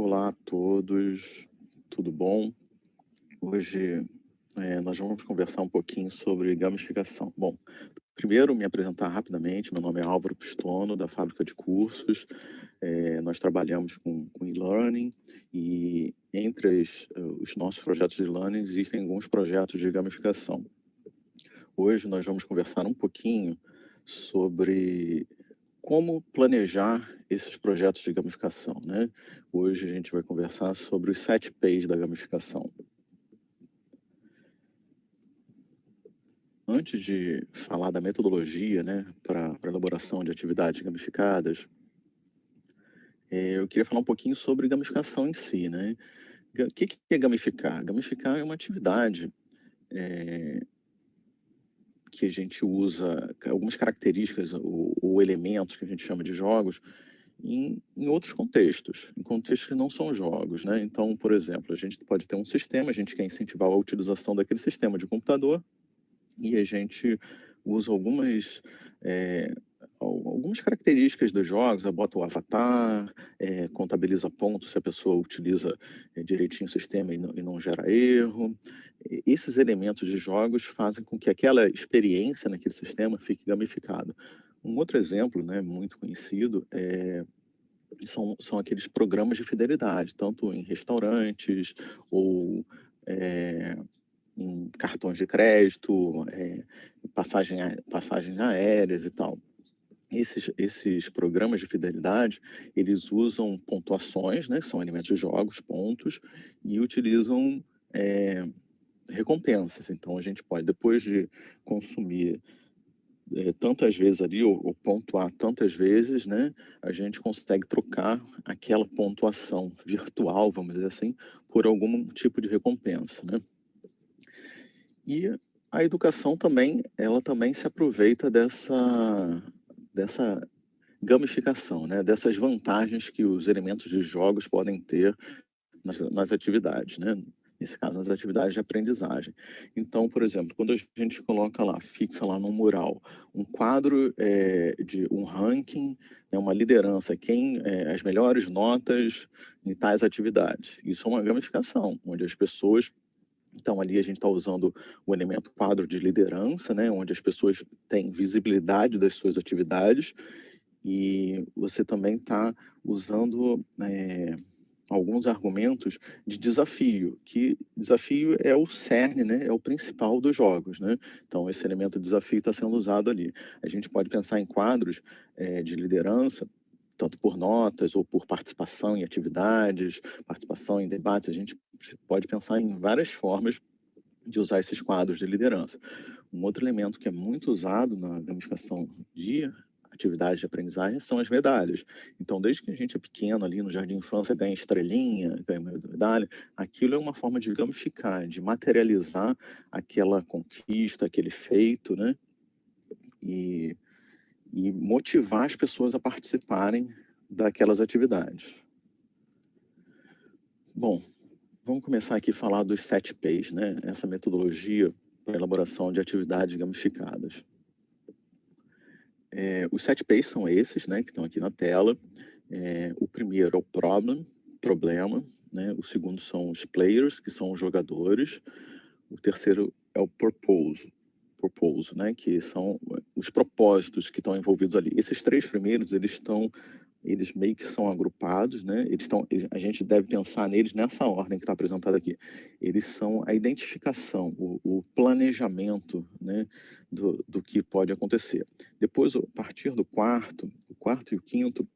Olá a todos, tudo bom? Hoje nós vamos conversar um pouquinho sobre gamificação. Bom, primeiro me apresentar rapidamente, meu nome é Álvaro Pistono, da Fábrica de Cursos. Nós trabalhamos com e-learning e entre os nossos projetos de e-learning existem alguns projetos de gamificação. Hoje nós vamos conversar um pouquinho sobre como planejar esses projetos de gamificação, né? Hoje a gente vai conversar sobre os 7 P's da gamificação. Antes de falar da metodologia, né, para elaboração de atividades gamificadas, eu queria falar um pouquinho sobre gamificação em si, né? O que é gamificar? Gamificar é uma atividade que a gente usa algumas características ou elementos que a gente chama de jogos em outros contextos, em contextos que não são jogos, né? Então, por exemplo, a gente pode ter um sistema, a gente quer incentivar a utilização daquele sistema de computador e a gente usa algumas características dos jogos, bota o avatar, contabiliza pontos se a pessoa utiliza direitinho o sistema e não gera erro. Esses elementos de jogos fazem com que aquela experiência naquele sistema fique gamificada. Um outro exemplo, né, muito conhecido, são aqueles programas de fidelidade, tanto em restaurantes ou em cartões de crédito, passagens aéreas e tal. Esses programas de fidelidade, eles usam pontuações, né, que são elementos de jogos, pontos, e utilizam recompensas. Então, a gente pode, depois de consumir tantas vezes ali, ou pontuar tantas vezes, né, a gente consegue trocar aquela pontuação virtual, vamos dizer assim, por algum tipo de recompensa, né? E a educação também, ela também se aproveita dessa gamificação, né, dessas vantagens que os elementos de jogos podem ter nas atividades, né? Nesse caso, nas atividades de aprendizagem. Então, por exemplo, quando a gente coloca lá, fixa lá no mural, um quadro de um ranking, uma liderança, as melhores notas em tais atividades. Isso é uma gamificação, onde as pessoas. Então, ali a gente está usando o elemento quadro de liderança, né, onde as pessoas têm visibilidade das suas atividades, e você também está usando alguns argumentos de desafio, que desafio é o cerne, né, é o principal dos jogos, né? Então, esse elemento de desafio está sendo usado ali. A gente pode pensar em quadros de liderança, tanto por notas ou por participação em atividades, participação em debates. A gente pode pensar em várias formas de usar esses quadros de liderança. Um outro elemento que é muito usado na gamificação de atividades de aprendizagem são as medalhas. Então, desde que a gente é pequeno ali no jardim de infância, ganha estrelinha, ganha medalha, aquilo é uma forma de gamificar, de materializar aquela conquista, aquele feito, né? E motivar as pessoas a participarem daquelas atividades. Bom, vamos começar aqui a falar dos 7 P's, né? Essa metodologia para elaboração de atividades gamificadas. Os 7 P's são esses, né, que estão aqui na tela. O primeiro é o problema, né? O segundo são os players, que são os jogadores. O terceiro é o purpose, né, que são os propósitos que estão envolvidos ali. Esses 3 primeiros, eles meio que são agrupados, né? A gente deve pensar neles nessa ordem que está apresentada aqui. Eles são a identificação, o planejamento, né, do que pode acontecer. Depois, a partir do o quarto e o quinto,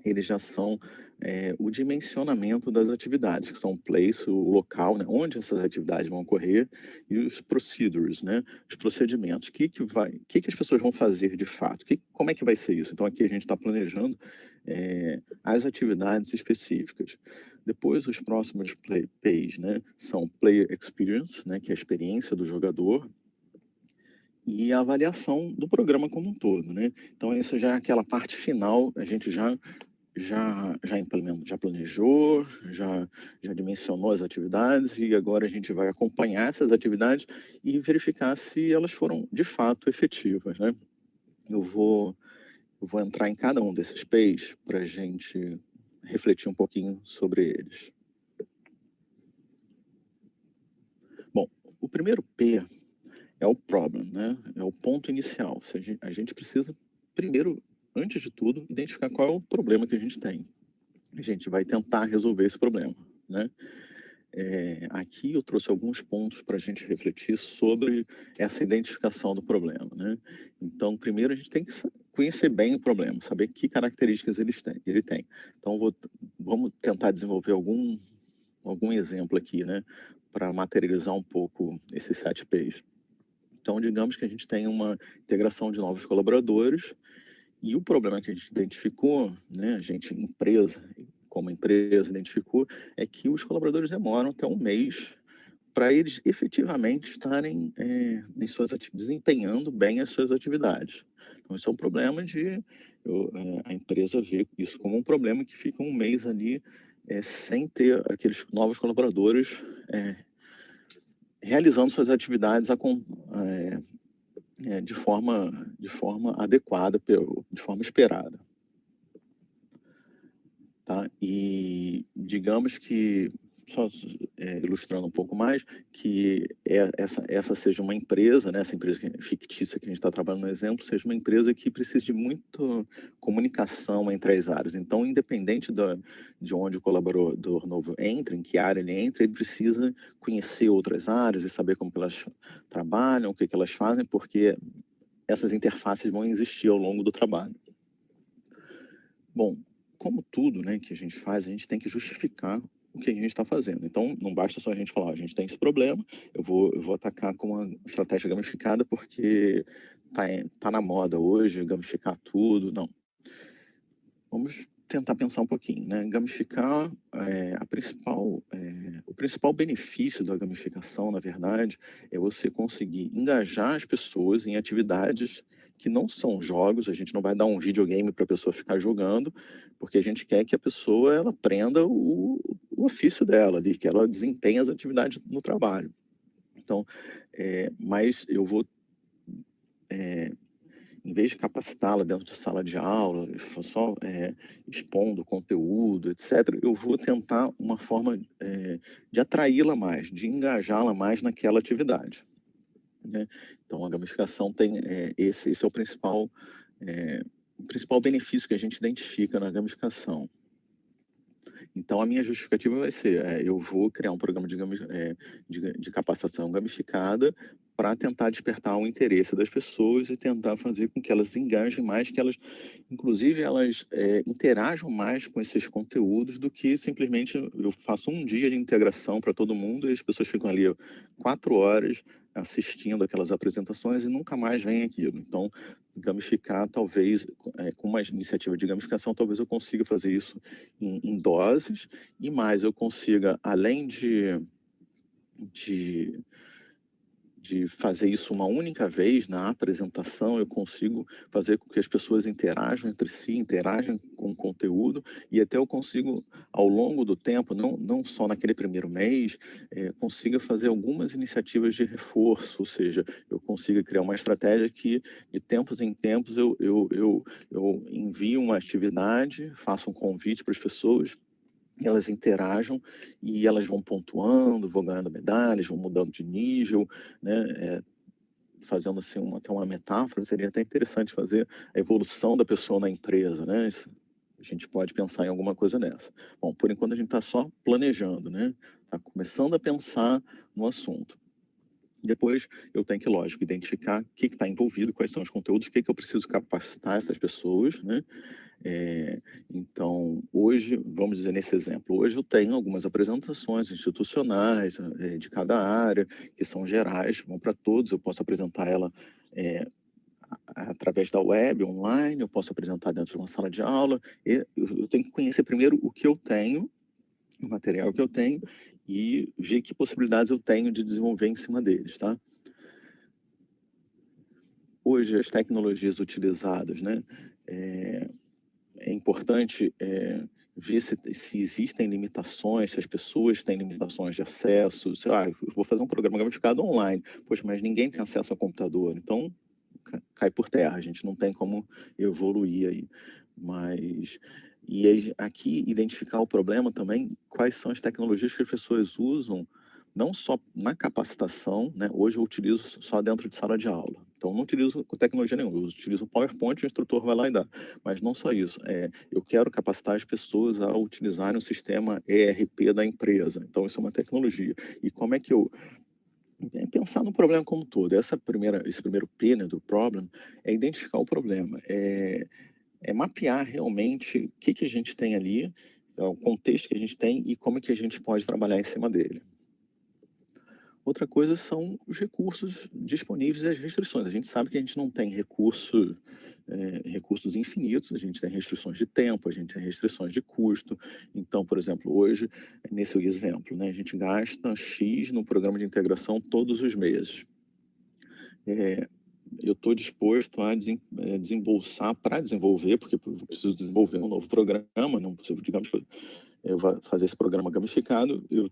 eles já são o dimensionamento das atividades, que são o place, o local, né, onde essas atividades vão ocorrer, e os procedures, né, os procedimentos. O que as pessoas vão fazer de fato? Como é que vai ser isso? Então, aqui a gente está planejando as atividades específicas. Depois, os próximos P's, né, são Player Experience, né, que é a experiência do jogador, e a avaliação do programa como um todo, né? Então, isso já é aquela parte final, a gente já implementou, já planejou, já dimensionou as atividades e agora a gente vai acompanhar essas atividades e verificar se elas foram de fato efetivas, né? Eu vou entrar em cada um desses P's para a gente refletir um pouquinho sobre eles. Bom, o primeiro P é o problem, né? É o ponto inicial. A gente precisa, primeiro, antes de tudo, identificar qual é o problema que a gente tem. A gente vai tentar resolver esse problema, né? Aqui eu trouxe alguns pontos para a gente refletir sobre essa identificação do problema, né? Então, primeiro a gente tem que conhecer bem o problema, saber que características ele tem. Então, vamos tentar desenvolver algum exemplo aqui, né? Para materializar um pouco esses 7 P's. Então, digamos que a gente tem uma integração de novos colaboradores e o problema que a gente identificou, né, a gente, como empresa, identificou, é que os colaboradores demoram até um mês para eles efetivamente estarem desempenhando bem as suas atividades. Então, isso é um problema a empresa vê isso como um problema que fica um mês ali sem ter aqueles novos colaboradores realizando suas atividades de forma adequada, de forma esperada. Tá? E digamos que, só ilustrando um pouco mais, que essa seja uma empresa, né, essa empresa fictícia que a gente está trabalhando no exemplo, seja uma empresa que precisa de muita comunicação entre as áreas. Então, independente de onde o colaborador novo entra, em que área ele entra, ele precisa conhecer outras áreas e saber como que elas trabalham, o que elas fazem, porque essas interfaces vão existir ao longo do trabalho. Bom, como tudo, né, que a gente faz, a gente tem que justificar o que a gente está fazendo. Então, não basta só a gente falar, a gente tem esse problema, eu vou atacar com uma estratégia gamificada porque tá na moda hoje, gamificar tudo. Não. Vamos tentar pensar um pouquinho, né? Gamificar, o principal benefício da gamificação, na verdade, é você conseguir engajar as pessoas em atividades que não são jogos. A gente não vai dar um videogame para a pessoa ficar jogando, porque a gente quer que a pessoa ela aprenda o ofício dela ali, que ela desempenhe as atividades no trabalho. Então, mas eu vou em vez de capacitá-la dentro de sala de aula, só expondo conteúdo, etc., eu vou tentar uma forma de atraí-la mais, de engajá-la mais naquela atividade. Né? Então, a gamificação tem esse é o principal benefício que a gente identifica na gamificação. Então, a minha justificativa vai ser, eu vou criar um programa de capacitação gamificada para tentar despertar o interesse das pessoas e tentar fazer com que elas engajem mais, que elas, inclusive, elas interajam mais com esses conteúdos do que simplesmente eu faço um dia de integração para todo mundo e as pessoas ficam ali 4 horas assistindo aquelas apresentações e nunca mais vem aquilo. Então, gamificar, talvez, com uma iniciativa de gamificação, talvez eu consiga fazer isso em doses e mais eu consiga, além de fazer isso uma única vez na apresentação, eu consigo fazer com que as pessoas interajam entre si, interajam com o conteúdo e até eu consigo, ao longo do tempo, não só naquele primeiro mês, consiga fazer algumas iniciativas de reforço, ou seja, eu consiga criar uma estratégia que, de tempos em tempos, eu envio uma atividade, faço um convite para as pessoas, elas interajam e elas vão pontuando, vão ganhando medalhas, vão mudando de nível, né? Fazendo assim até uma metáfora, seria até interessante fazer a evolução da pessoa na empresa, né? A gente pode pensar em alguma coisa nessa. Bom, por enquanto a gente está só planejando, né? Está começando a pensar no assunto. Depois eu tenho que, lógico, identificar o que está envolvido, quais são os conteúdos, o que eu preciso capacitar essas pessoas, né? Então, hoje, vamos dizer nesse exemplo, hoje eu tenho algumas apresentações institucionais de cada área, que são gerais, vão para todos, eu posso apresentar ela através da web, online, eu posso apresentar dentro de uma sala de aula, e eu tenho que conhecer primeiro o que eu tenho, o material que eu tenho, e ver que possibilidades eu tenho de desenvolver em cima deles, tá? Hoje, as tecnologias utilizadas, né? É importante ver se existem limitações, se as pessoas têm limitações de acesso. Sei lá, eu vou fazer um programa gamificado online, poxa, mas ninguém tem acesso ao computador, então cai por terra, a gente não tem como evoluir aí. Mas E aí, aqui, identificar o problema também, quais são as tecnologias que as pessoas usam, não só na capacitação, né? Hoje eu utilizo só dentro de sala de aula. Então, não utilizo tecnologia nenhuma, eu utilizo o PowerPoint, o instrutor vai lá e dá. Mas não só isso, eu quero capacitar as pessoas a utilizarem o sistema ERP da empresa. Então, isso é uma tecnologia. E como é que eu pensar no problema como um todo. Esse primeiro P, né, do problem, é identificar o problema, é mapear realmente o que a gente tem ali, o contexto que a gente tem e como é que a gente pode trabalhar em cima dele. Outra coisa são os recursos disponíveis e as restrições. A gente sabe que a gente não tem recursos infinitos, a gente tem restrições de tempo, a gente tem restrições de custo. Então, por exemplo, hoje, nesse exemplo, né, a gente gasta X no programa de integração todos os meses. Eu estou disposto a desembolsar para desenvolver, porque eu preciso desenvolver um novo programa, não possível, digamos que eu vou fazer esse programa gamificado, eu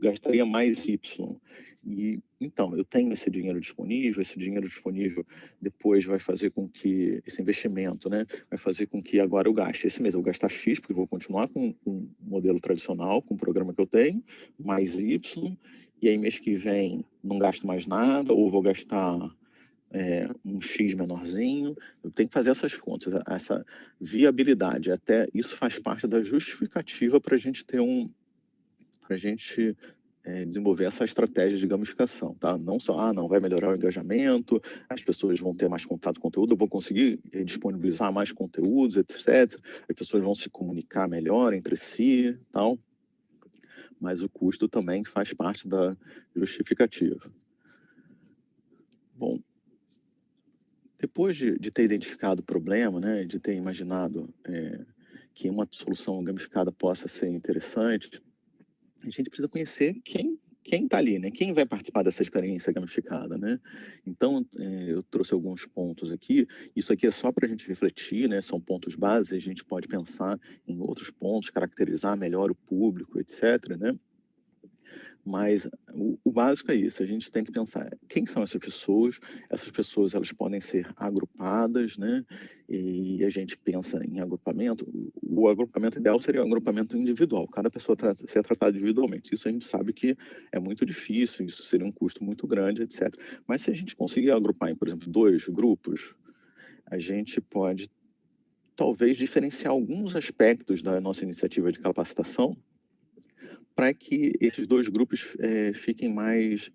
gastaria mais Y. E, então, eu tenho esse dinheiro disponível depois vai fazer com que, esse investimento, né, vai fazer com que agora eu gaste esse mês, eu vou gastar X, porque eu vou continuar com o modelo tradicional, com o programa que eu tenho, mais Y, e aí mês que vem não gasto mais nada, ou vou gastar um X menorzinho, eu tenho que fazer essas contas, essa viabilidade, até isso faz parte da justificativa para a gente ter para a gente desenvolver essa estratégia de gamificação, tá? Não só, não, vai melhorar o engajamento, as pessoas vão ter mais contato com conteúdo, eu vou conseguir disponibilizar mais conteúdos, etc. As pessoas vão se comunicar melhor entre si, tal. Mas o custo também faz parte da justificativa. Bom, depois de ter identificado o problema, né, de ter imaginado que uma solução gamificada possa ser interessante, a gente precisa conhecer quem está ali, né? Quem vai participar dessa experiência gamificada, né? Então, eu trouxe alguns pontos aqui. Isso aqui é só para a gente refletir, né? São pontos básicos. A gente pode pensar em outros pontos, caracterizar melhor o público, etc., né? Mas o básico é isso, a gente tem que pensar quem são essas pessoas elas podem ser agrupadas, né? E a gente pensa em agrupamento, o agrupamento ideal seria um agrupamento individual, cada pessoa ser tratada individualmente, isso a gente sabe que é muito difícil, isso seria um custo muito grande, etc. Mas se a gente conseguir agrupar em, por exemplo, 2 grupos, a gente pode talvez diferenciar alguns aspectos da nossa iniciativa de capacitação para que esses 2 grupos fiquem mais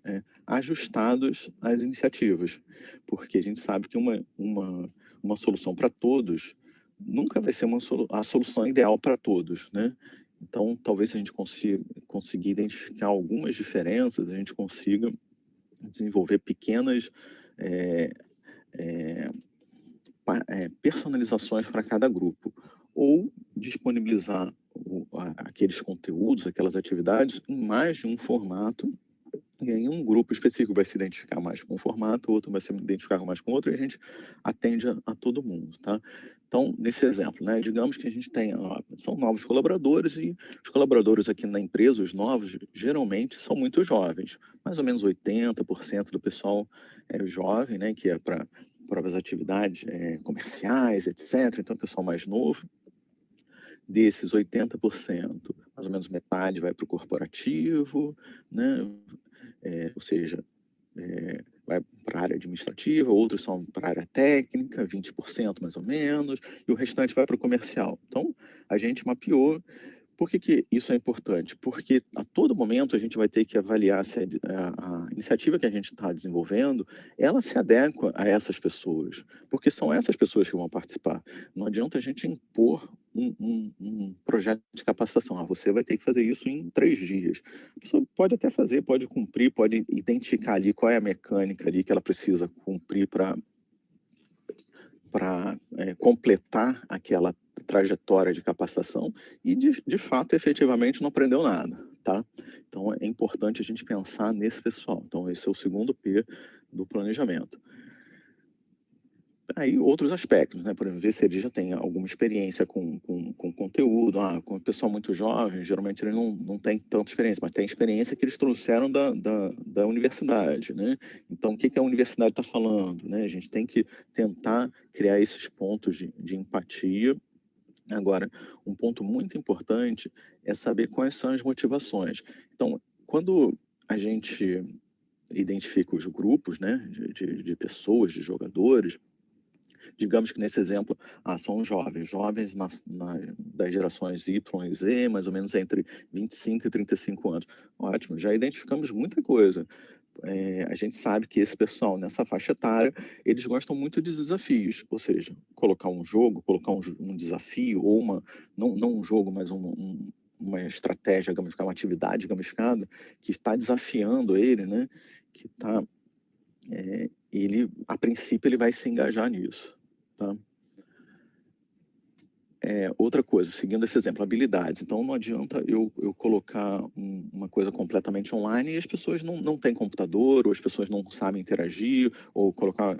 ajustados às iniciativas, porque a gente sabe que uma solução para todos nunca vai ser a solução ideal para todos, né? Então, talvez se a gente conseguir identificar algumas diferenças, a gente consiga desenvolver pequenas personalizações para cada grupo, ou disponibilizar aqueles conteúdos, aquelas atividades em mais de um formato, e aí um grupo específico vai se identificar mais com um formato, o outro vai se identificar mais com outro, e a gente atende a todo mundo, tá? Então, nesse exemplo, né, digamos que a gente tem, são novos colaboradores, e os colaboradores aqui na empresa, os novos, geralmente são muito jovens, mais ou menos 80% do pessoal é jovem, né, que é para as atividades comerciais, etc. Então, o pessoal mais novo, desses 80%, mais ou menos metade vai para o corporativo, né? Ou seja, vai para a área administrativa, outros são para a área técnica, 20% mais ou menos, e o restante vai para o comercial. Então, a gente mapeou. Por que isso é importante? Porque a todo momento a gente vai ter que avaliar se a iniciativa que a gente está desenvolvendo, ela se adequa a essas pessoas, porque são essas pessoas que vão participar. Não adianta a gente impor um projeto de capacitação. Você vai ter que fazer isso em 3 dias. A pessoa pode até fazer, pode cumprir, pode identificar ali qual é a mecânica ali que ela precisa cumprir para completar aquela trajetória de capacitação e, de fato, efetivamente não aprendeu nada, tá? Então, é importante a gente pensar nesse pessoal. Então, esse é o segundo P do planejamento. Aí, outros aspectos, né? Por exemplo, ver se ele já tem alguma experiência com conteúdo. Com o pessoal muito jovem, geralmente ele não tem tanta experiência, mas tem experiência que eles trouxeram da universidade, né? Então, o que a universidade está falando, né? A gente tem que tentar criar esses pontos de empatia Agora, um ponto muito importante é saber quais são as motivações. Então, quando a gente identifica os grupos, né, de pessoas, de jogadores, digamos que nesse exemplo, são jovens das gerações Y e Z, mais ou menos entre 25 e 35 anos. Ótimo, já identificamos muita coisa. A gente sabe que esse pessoal nessa faixa etária, eles gostam muito de desafios, ou seja, colocar um jogo, colocar um desafio, ou não um jogo, mas uma estratégia gamificada, uma atividade gamificada, que está desafiando ele, né? Que está, ele, a princípio, ele vai se engajar nisso, tá? Outra coisa, seguindo esse exemplo, habilidades. Então, não adianta eu colocar uma coisa completamente online e as pessoas não têm computador, ou as pessoas não sabem interagir, ou colocar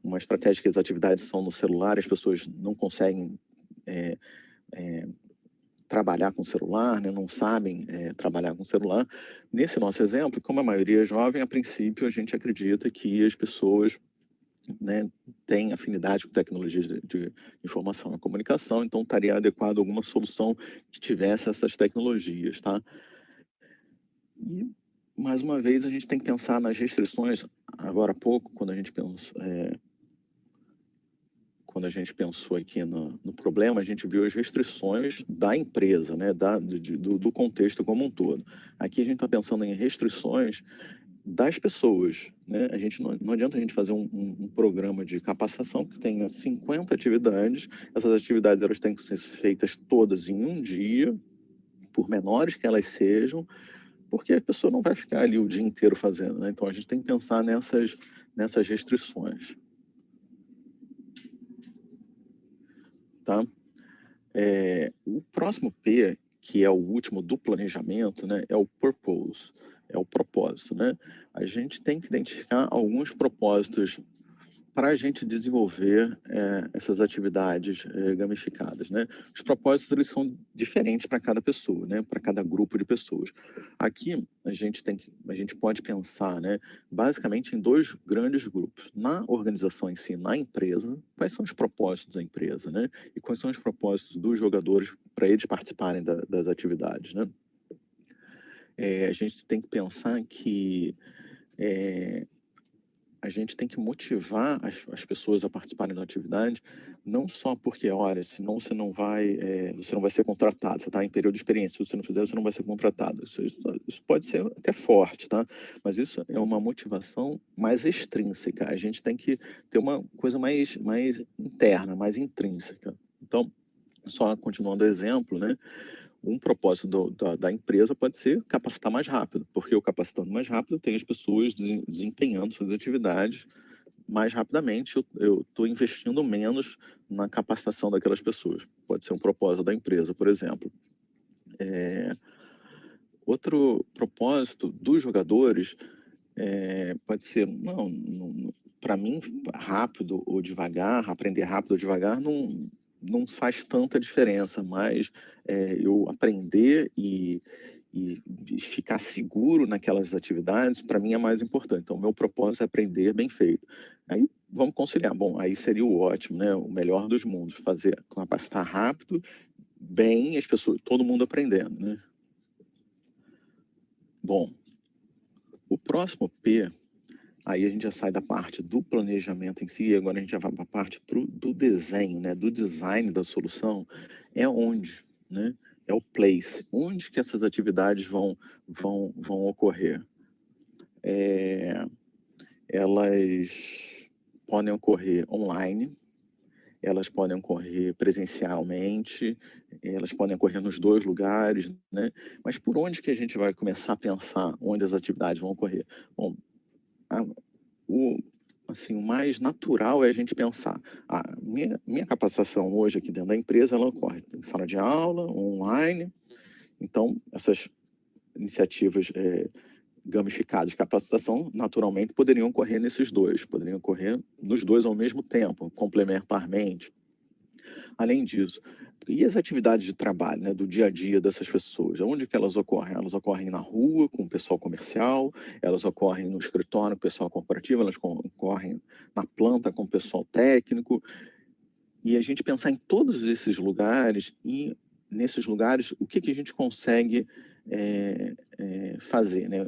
uma estratégia que as atividades são no celular, as pessoas não conseguem trabalhar com celular, né? Não sabem trabalhar com celular. Nesse nosso exemplo, como a maioria é jovem, a princípio a gente acredita que as pessoas, né, tem afinidade com tecnologias de informação e comunicação, então estaria adequado alguma solução que tivesse essas tecnologias, tá? E, mais uma vez, a gente tem que pensar nas restrições. Agora há pouco, quando a gente pensou aqui no problema, a gente viu as restrições da empresa, né, do contexto como um todo. Aqui a gente está pensando em restrições das pessoas, né? Não adianta a gente fazer um programa de capacitação que tenha 50 atividades, essas atividades elas têm que ser feitas todas em um dia, por menores que elas sejam, porque a pessoa não vai ficar ali o dia inteiro fazendo, né? Então a gente tem que pensar nessas restrições, tá? O próximo P, que é o último do planejamento, né, é o purpose, é o propósito, né? A gente tem que identificar alguns propósitos para a gente desenvolver essas atividades gamificadas, né? Os propósitos eles são diferentes para cada pessoa, né? Para cada grupo de pessoas. Aqui a gente pode pensar, né? Basicamente em dois grandes grupos: na organização em si, na empresa, quais são os propósitos da empresa, né? E quais são os propósitos dos jogadores para eles participarem das atividades, né? A gente tem que pensar que a gente tem que motivar as pessoas a participarem da atividade, não só porque, olha, senão você não vai ser contratado, você está em período de experiência, se você não fizer, você não vai ser contratado. Isso pode ser até forte, tá? Mas isso é uma motivação mais extrínseca. A gente tem que ter uma coisa mais interna, mais intrínseca. Então, só continuando o exemplo, né? Um propósito da empresa pode ser capacitar mais rápido, porque eu capacitando mais rápido, tem as pessoas desempenhando suas atividades mais rapidamente, eu estou investindo menos na capacitação daquelas pessoas. Pode ser um propósito da empresa, por exemplo. Outro propósito dos jogadores pode ser, para mim, rápido ou devagar, aprender rápido ou devagar, não faz tanta diferença, mas eu aprender e ficar seguro naquelas atividades, para mim é mais importante. Então, meu propósito é aprender bem feito. Aí, vamos conciliar. Bom, aí seria o ótimo, né? O melhor dos mundos, capacitar rápido, bem, as pessoas, todo mundo aprendendo, né? Bom, o próximo P, aí a gente já sai da parte do planejamento em si, agora a gente já vai para a parte do desenho, né? Do design da solução, é onde, né? É o place, onde que essas atividades vão ocorrer. Elas podem ocorrer online, elas podem ocorrer presencialmente, elas podem ocorrer nos dois lugares, né? Mas por onde que a gente vai começar a pensar onde as atividades vão ocorrer? Bom, o, assim, o mais natural é a gente pensar, a minha capacitação hoje aqui dentro da empresa, ela ocorre em sala de aula, online, então essas iniciativas gamificadas de capacitação, naturalmente, poderiam ocorrer poderiam ocorrer nos dois ao mesmo tempo, complementarmente. Além disso, e as atividades de trabalho, né, do dia a dia dessas pessoas? Onde que elas ocorrem? Elas ocorrem na rua, com o pessoal comercial, elas ocorrem no escritório com o pessoal corporativo, elas ocorrem na planta com o pessoal técnico. e a gente pensar em todos esses lugares e nesses lugares o que a gente consegue fazer, né?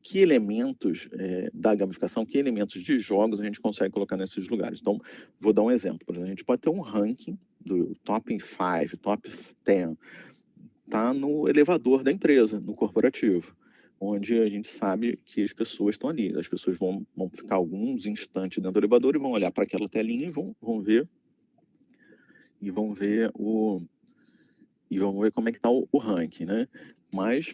Que elementos da gamificação, que elementos de jogos a gente consegue colocar nesses lugares. Então, vou dar um exemplo. A gente pode ter um ranking do top 5, top 10, tá no elevador da empresa, no corporativo, onde a gente sabe que as pessoas estão ali. As pessoas vão ficar alguns instantes dentro do elevador e vão olhar para aquela telinha e vão ver como é que está o ranking, né? Mas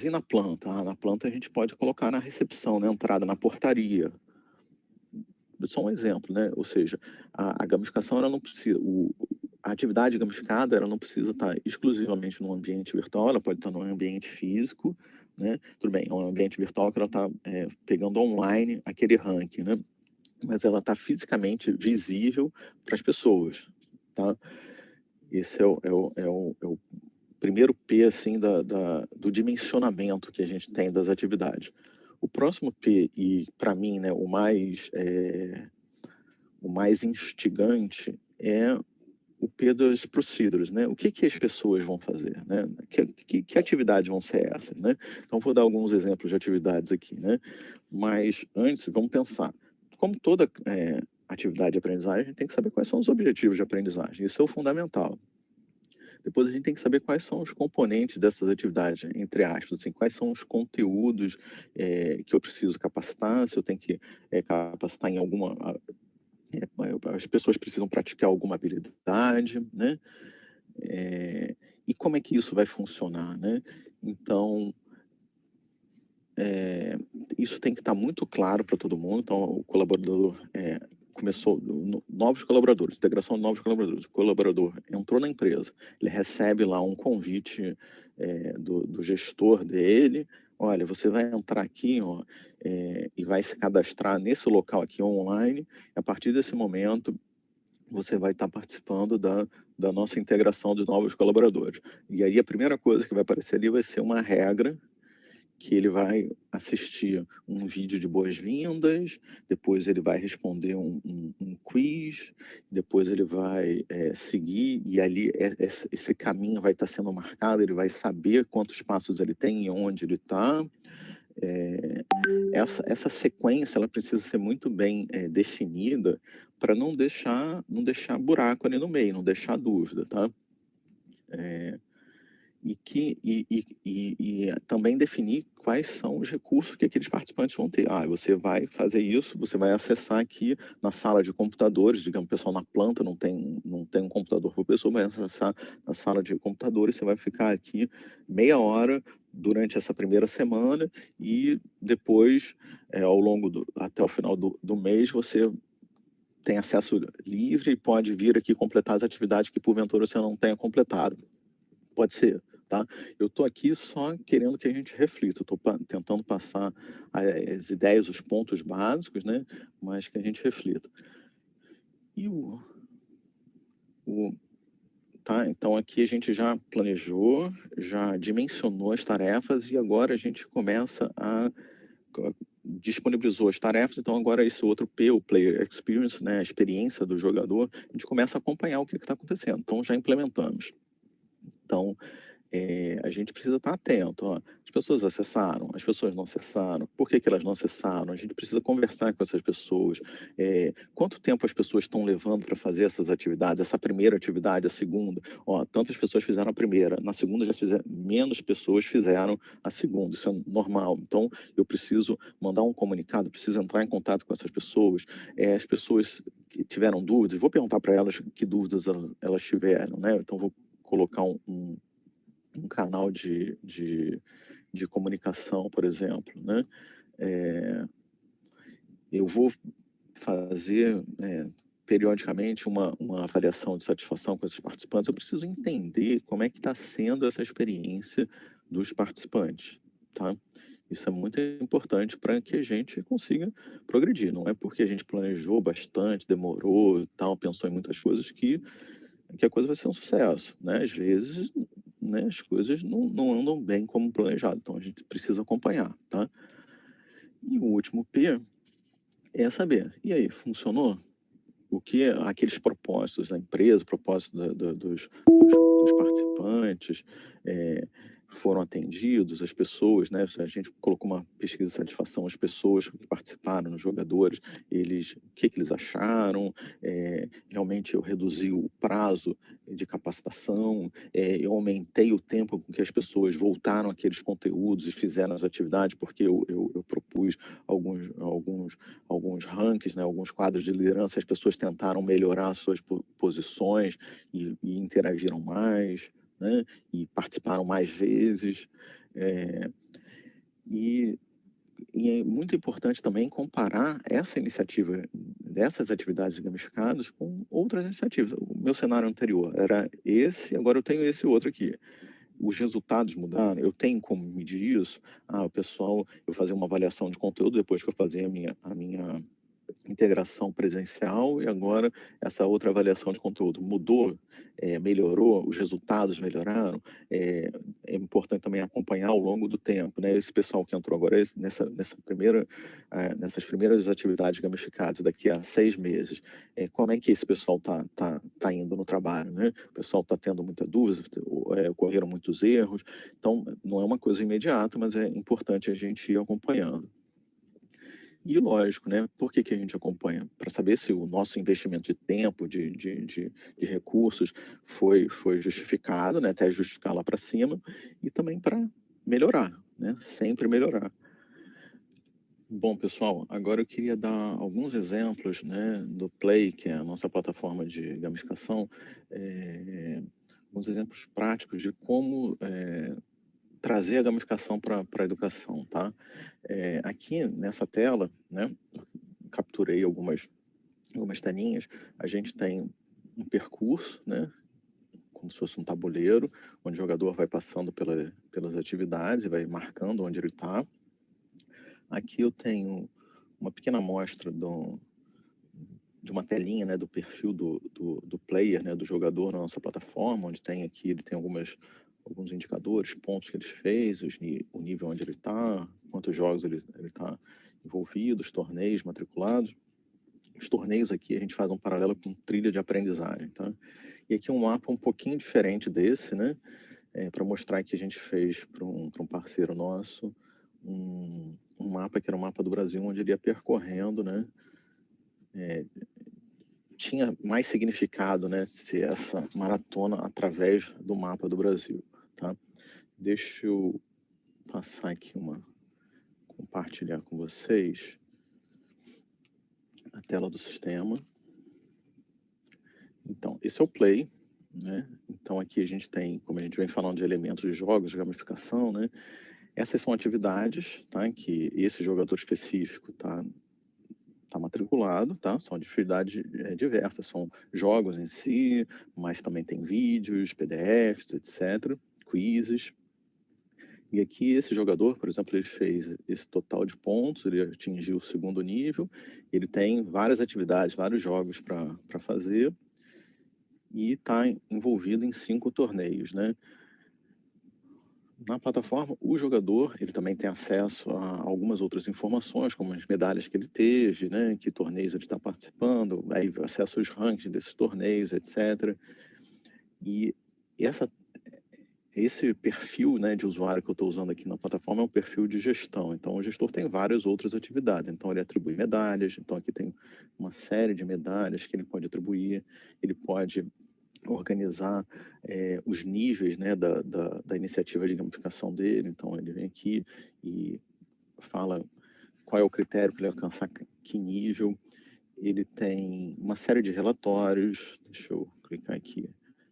e na planta? Na planta a gente pode colocar na recepção, na entrada, na portaria. Só um exemplo, né? Ou seja, a gamificação, ela não precisa, a atividade gamificada, ela não precisa estar exclusivamente no ambiente virtual, ela pode estar no ambiente físico, né? Tudo bem, é um ambiente virtual que ela está pegando online aquele ranking, né? Mas ela está fisicamente visível para as pessoas, tá? Esse é o primeiro P, assim, do dimensionamento que a gente tem das atividades. O próximo P, e para mim, né, o mais instigante, é o P das procedures, né? O que as pessoas vão fazer, né? Que atividades vão ser essas, né? Então, vou dar alguns exemplos de atividades aqui, né? Mas antes, vamos pensar. Como toda atividade de aprendizagem, a gente tem que saber quais são os objetivos de aprendizagem. Isso é o fundamental. Depois a gente tem que saber quais são os componentes dessas atividades, entre aspas, assim, quais são os conteúdos que eu preciso capacitar, se eu tenho que capacitar em alguma... as pessoas precisam praticar alguma habilidade, né? E como é que isso vai funcionar, né? Então, isso tem que estar muito claro para todo mundo. Então, o colaborador começou, novos colaboradores, integração de novos colaboradores. O colaborador entrou na empresa, ele recebe lá um convite do gestor dele. Olha, você vai entrar aqui, ó, e vai se cadastrar nesse local aqui online. E a partir desse momento, você vai estar participando da nossa integração de novos colaboradores. E aí a primeira coisa que vai aparecer ali vai ser uma regra que ele vai assistir um vídeo de boas-vindas, depois ele vai responder um quiz, depois ele vai seguir, e ali esse caminho vai estar sendo marcado, ele vai saber quantos passos ele tem e onde ele está. Essa sequência, ela precisa ser muito bem definida para não deixar buraco ali no meio, não deixar dúvida, tá? E também definir quais são os recursos que aqueles participantes vão ter. Você vai fazer isso, você vai acessar aqui na sala de computadores, digamos, o pessoal na planta não tem um computador por pessoa, vai acessar na sala de computadores, você vai ficar aqui meia hora durante essa primeira semana e depois, até o final do mês, você tem acesso livre e pode vir aqui completar as atividades que porventura você não tenha completado. Pode ser, tá? Eu estou aqui só querendo que a gente reflita, estou tentando passar as ideias, os pontos básicos, né? Mas que a gente reflita. E tá? Então aqui a gente já planejou, já dimensionou as tarefas e agora a gente começa disponibilizou as tarefas, então agora esse outro P, o Player Experience, né? A experiência do jogador, a gente começa a acompanhar o que está acontecendo. Então já implementamos. Então, a gente precisa estar atento. Ó. As pessoas acessaram, as pessoas não acessaram, por que elas não acessaram? A gente precisa conversar com essas pessoas. Quanto tempo as pessoas estão levando para fazer essas atividades? Essa primeira atividade, a segunda? Tantas pessoas fizeram a primeira, na segunda menos pessoas fizeram a segunda. Isso é normal. Então, eu preciso mandar um comunicado, preciso entrar em contato com essas pessoas. As pessoas que tiveram dúvidas, vou perguntar para elas que dúvidas elas tiveram, né? Então, vou colocar um canal de comunicação, por exemplo, né? Eu vou fazer periodicamente uma avaliação de satisfação com esses participantes. Eu preciso entender como é que está sendo essa experiência dos participantes, tá? Isso é muito importante para que a gente consiga progredir. Não é porque a gente planejou bastante, demorou e tal, pensou em muitas coisas que a coisa vai ser um sucesso, né? Às vezes, né, as coisas não andam bem como planejado, então a gente precisa acompanhar, tá? E o último P é saber, e aí, funcionou? o que aqueles propósitos da empresa, propósitos dos participantes, foram atendidos, as pessoas, né? A gente colocou uma pesquisa de satisfação, as pessoas que participaram, os jogadores, o que eles acharam, realmente eu reduzi o prazo de capacitação, eu aumentei o tempo com que as pessoas voltaram àqueles conteúdos e fizeram as atividades, porque eu propus alguns rankings, né, alguns quadros de liderança, as pessoas tentaram melhorar suas posições e interagiram mais, né, e participaram mais vezes. E é muito importante também comparar essa iniciativa dessas atividades gamificadas com outras iniciativas. O meu cenário anterior era esse, agora eu tenho esse outro aqui. Os resultados mudaram, eu tenho como medir isso? O pessoal, eu fazia uma avaliação de conteúdo depois que eu fazia a minha integração presencial, e agora essa outra avaliação de conteúdo mudou, melhorou, os resultados melhoraram. É importante também acompanhar ao longo do tempo, né? Esse pessoal que entrou agora nessas primeiras atividades gamificadas daqui a 6 meses, como é que esse pessoal tá indo no trabalho, né? O pessoal está tendo muita dúvida, ocorreram muitos erros, então não é uma coisa imediata, mas é importante a gente ir acompanhando. E lógico, né? Por que a gente acompanha? Para saber se o nosso investimento de tempo, de recursos foi justificado, né? Até justificar lá para cima, e também para melhorar, né? Sempre melhorar. Bom, pessoal, agora eu queria dar alguns exemplos, né, do Play, que é a nossa plataforma de gamificação, alguns exemplos práticos de como trazer a gamificação para a educação, tá? Aqui nessa tela, né, capturei algumas telinhas, a gente tem um percurso, né, como se fosse um tabuleiro, onde o jogador vai passando pelas atividades e vai marcando onde ele está. Aqui eu tenho uma pequena amostra de uma telinha, né, do perfil do player, né, do jogador na nossa plataforma, onde tem aqui, ele tem alguns indicadores, pontos que ele fez, o nível onde ele está, quantos jogos ele está envolvido, os torneios matriculados. Os torneios aqui a gente faz um paralelo com trilha de aprendizagem, tá? E aqui um mapa um pouquinho diferente desse, né? Para mostrar que a gente fez para um parceiro nosso um mapa que era um mapa do Brasil, onde ele ia percorrendo, né? Tinha mais significado, né, ser essa maratona através do mapa do Brasil, tá? Deixa eu passar aqui compartilhar com vocês a tela do sistema. Então, esse é o Play, né? Então aqui a gente tem, como a gente vem falando de elementos de jogos, de gamificação, né? Essas são atividades, tá? Que esse jogador específico tá matriculado, tá? São atividades diversas, são jogos em si, mas também tem vídeos, PDFs, etc., quizzes. E aqui esse jogador, por exemplo, ele fez esse total de pontos, ele atingiu o 2º nível, ele tem várias atividades, vários jogos para fazer, e está envolvido em 5 torneios, né? Na plataforma, o jogador ele também tem acesso a algumas outras informações, como as medalhas que ele teve, né, que torneios ele está participando, aí acesso aos rankings desses torneios, etc. E esse perfil, né, de usuário que eu estou usando aqui na plataforma é um perfil de gestão. Então, o gestor tem várias outras atividades. Então, ele atribui medalhas. Então, aqui tem uma série de medalhas que ele pode atribuir. Ele pode organizar os níveis, né, da iniciativa de gamificação dele. Então, ele vem aqui e fala qual é o critério para ele alcançar que nível. Ele tem uma série de relatórios. Deixa eu clicar aqui.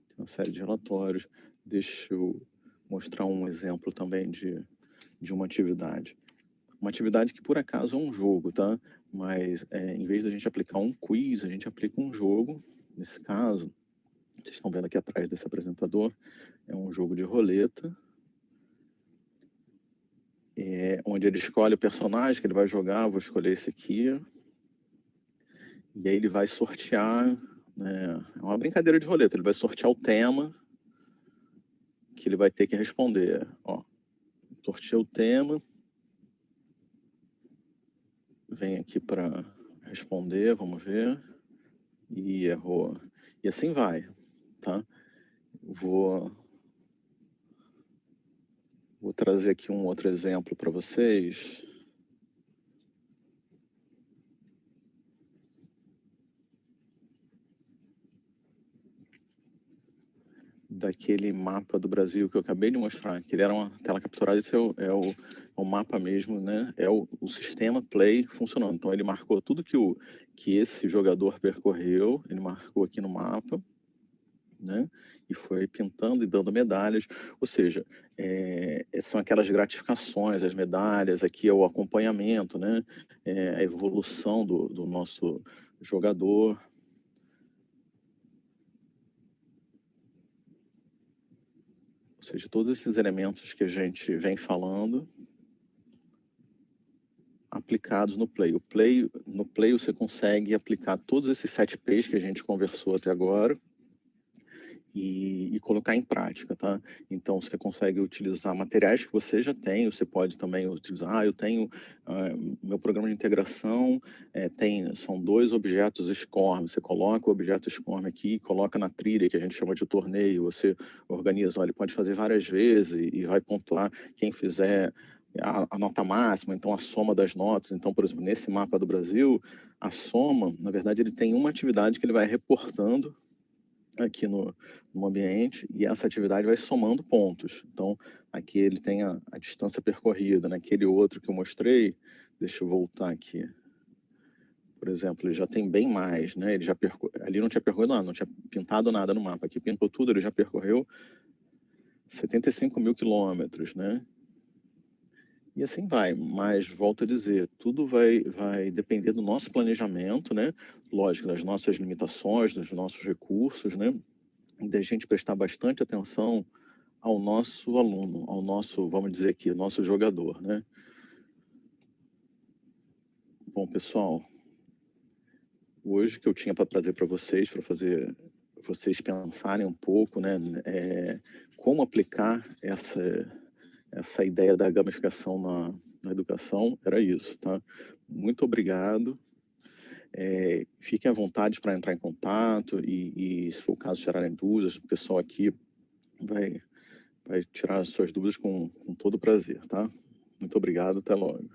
Tem uma série de relatórios. Deixa eu mostrar um exemplo também de uma atividade. Uma atividade que, por acaso, é um jogo, tá? Mas, em vez da gente aplicar um quiz, a gente aplica um jogo. Nesse caso, vocês estão vendo aqui atrás desse apresentador, é um jogo de roleta, onde ele escolhe o personagem que ele vai jogar. Vou escolher esse aqui. E aí ele vai sortear, né? É uma brincadeira de roleta. Ele vai sortear o tema que ele vai ter que responder. Ó, sorteia o tema. Vem aqui para responder, vamos ver. e errou. E assim vai, tá? Vou trazer aqui um outro exemplo para vocês. Daquele mapa do Brasil que eu acabei de mostrar, que ele era uma tela capturada, esse é o mapa mesmo, né? É o sistema Play funcionando. Então ele marcou tudo que esse jogador percorreu, ele marcou aqui no mapa, né? E foi pintando e dando medalhas, ou seja, são aquelas gratificações, as medalhas, aqui é o acompanhamento, né? A evolução do nosso jogador. Ou seja, todos esses elementos que a gente vem falando aplicados no Play. No Play você consegue aplicar todos esses 7 P's que a gente conversou até agora e colocar em prática, tá? Então você consegue utilizar materiais que você já tem, você pode também utilizar, eu tenho meu programa de integração, são 2 objetos SCORM, você coloca o objeto SCORM aqui, coloca na trilha, que a gente chama de torneio, você organiza, olha, ele pode fazer várias vezes e vai pontuar quem fizer a nota máxima, então a soma das notas. Então, por exemplo, nesse mapa do Brasil, a soma, na verdade, ele tem uma atividade que ele vai reportando aqui no ambiente e essa atividade vai somando pontos. Então, aqui ele tem a distância percorrida, naquele outro que eu mostrei, deixa eu voltar aqui. Por exemplo, ele já tem bem mais, né? Ele já ali não tinha percorrido nada, não tinha pintado nada no mapa. Aqui pintou tudo, ele já percorreu 75 mil quilômetros, né? E assim vai, mas volto a dizer, tudo vai depender do nosso planejamento, né? Lógico, das nossas limitações, dos nossos recursos, né? E da gente prestar bastante atenção ao nosso aluno, ao nosso, vamos dizer aqui, nosso jogador, né? Bom, pessoal, hoje que eu tinha para trazer para vocês, para fazer vocês pensarem um pouco, né? Como aplicar essa ideia da gamificação na educação, era isso, tá? Muito obrigado. Fiquem à vontade para entrar em contato e, se for o caso, tirarem dúvidas, o pessoal aqui vai tirar as suas dúvidas com todo prazer, tá? Muito obrigado, até logo.